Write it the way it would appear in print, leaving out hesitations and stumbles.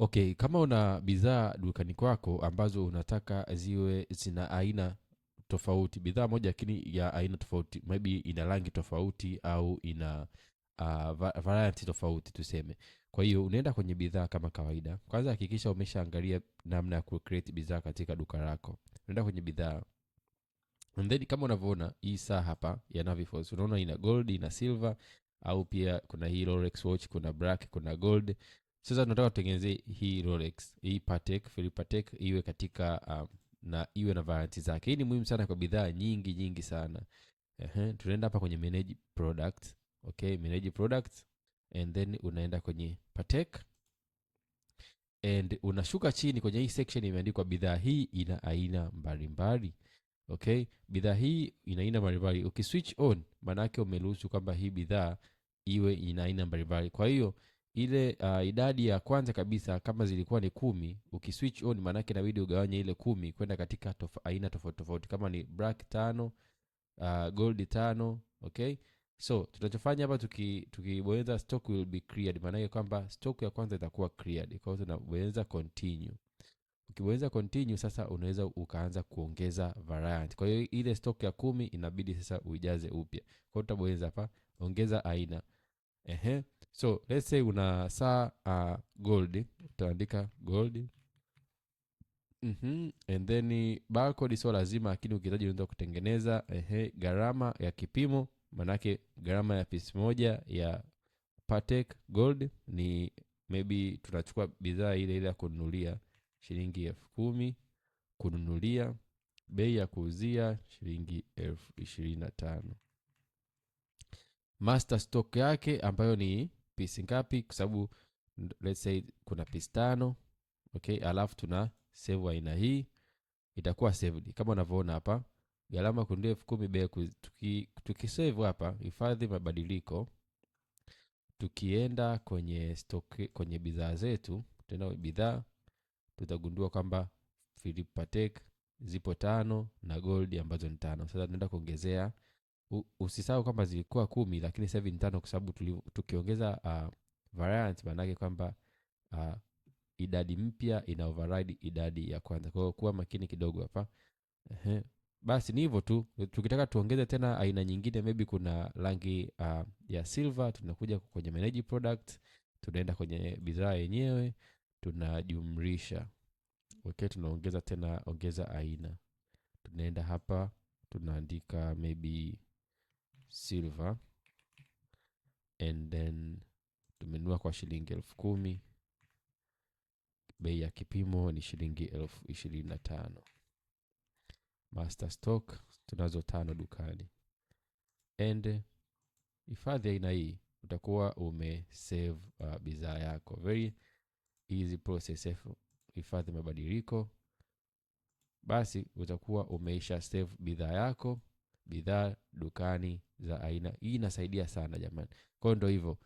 Okay, kama una bidhaa dukani kwako ambazo unataka ziwe zina aina tofauti, bidhaa moja lakini ya aina tofauti, maybe ina rangi tofauti au ina variety tofauti tuseme. Kwa hiyo unaenda kwenye bidhaa kama kawaida. Kwanza hakikisha umeshaangalia namna ya kucreate bidhaa katika duka lako. Unaenda kwenye bidhaa. And then kama unavyoona hii saa hapa ya Naviforce, unaona ina gold, ina silver, au pia kuna hii Rolex watch, kuna black, kuna gold. Sasa tunataka tutengeneze hii Rolex, hii Patek Philippe Patek iwe katika na iwe na variety zake. Hii ni muhimu sana kwa bidhaa nyingi nyingi sana. Tunaenda hapa kwenye manage product. Okay, manage product, and then unaenda kwenye Patek and unashuka chini kwenye hii section imeandikwa bidhaa hii ina aina mbalimbali. Okay, bidhaa hii ina aina mbalimbali. Ukiswitch on maana yake umeruhusu kwamba hii bidhaa iwe ina aina mbalimbali. Kwa hiyo ile idadi ya kwanza kabisa kama zilikuwa ni 10, ukiswitch on maana yake inabidi ugawanye ile 10 kwenda katika aina tofauti tofauti, kama ni black 5, gold 5. Okay, so tunachofanya hapa tukibonyeza stock will be cleared, maana yake kwamba stock ya kwanza itakuwa cleared. Kwa hiyo tunabonyeza continue. Ukibonyeza continue sasa unaweza ukaanza kuongeza variant. Kwa hiyo ile stock ya 10 inabidi sasa uijaze upya. Kwa hiyo utabonyeza hapa ongeza aina. So let's say una saa gold, utaandika gold. And then barcode sio lazima, lakini ukihitaji unaweza kutengeneza. Gharama ya kipimo, manake gharama ya piece moja ya Patek gold ni maybe tunachukua bidhaa ile ile ya kununulia shilingi 10,000, kununulia bei ya kuuzia shilingi 25,000. Master stock yake ambayo ni piece ngapi, kwa sababu let's say kuna piece 5. Okay, alafu tuna save aina hii, itakuwa saved kama unavyoona hapa. Gharama kununulia 10,000, bei tukisave hapa hifadhi mabadiliko. Tukienda kwenye stock, kwenye bidhaa zetu, tena bidhaa, tutagundua kwamba Philippe Patek zipo 5 na gold ambazo ni 5. Sasa tunaenda kuongezea. Usisahau kwamba zilikuwa 10 lakini sasa hivi ni 5 kwa sababu tukiongeza variant maana yake kwamba idadi mpya ina override idadi ya kwanza. Kwa hiyo kuwa makini kidogo hapa. Basi ni hivyo tu. Tukitaka tuongeze tena aina nyingine, maybe kuna rangi ya silver, tunakuja kwenye manage product, tunaenda kwenye bidhaa yenyewe, tunajumlisha. Okay, tunaongeza tena ongeza aina. Tunaenda hapa, tunaandika maybe silver, and then tumenunua kwa shilingi 10,000. Bei ya kipimo ni shilingi 25,000. Master stock tunazo 5 dukani. And hifadhi aina hii, utakuwa umesave bidhaa yako. Very easy process. Hifadhi mabadiliko, basi utakuwa umeisha save bidhaa yako, bidhaa dukani za aina hii. Inasaidia sana jamani. Kwa hiyo ndio hivyo.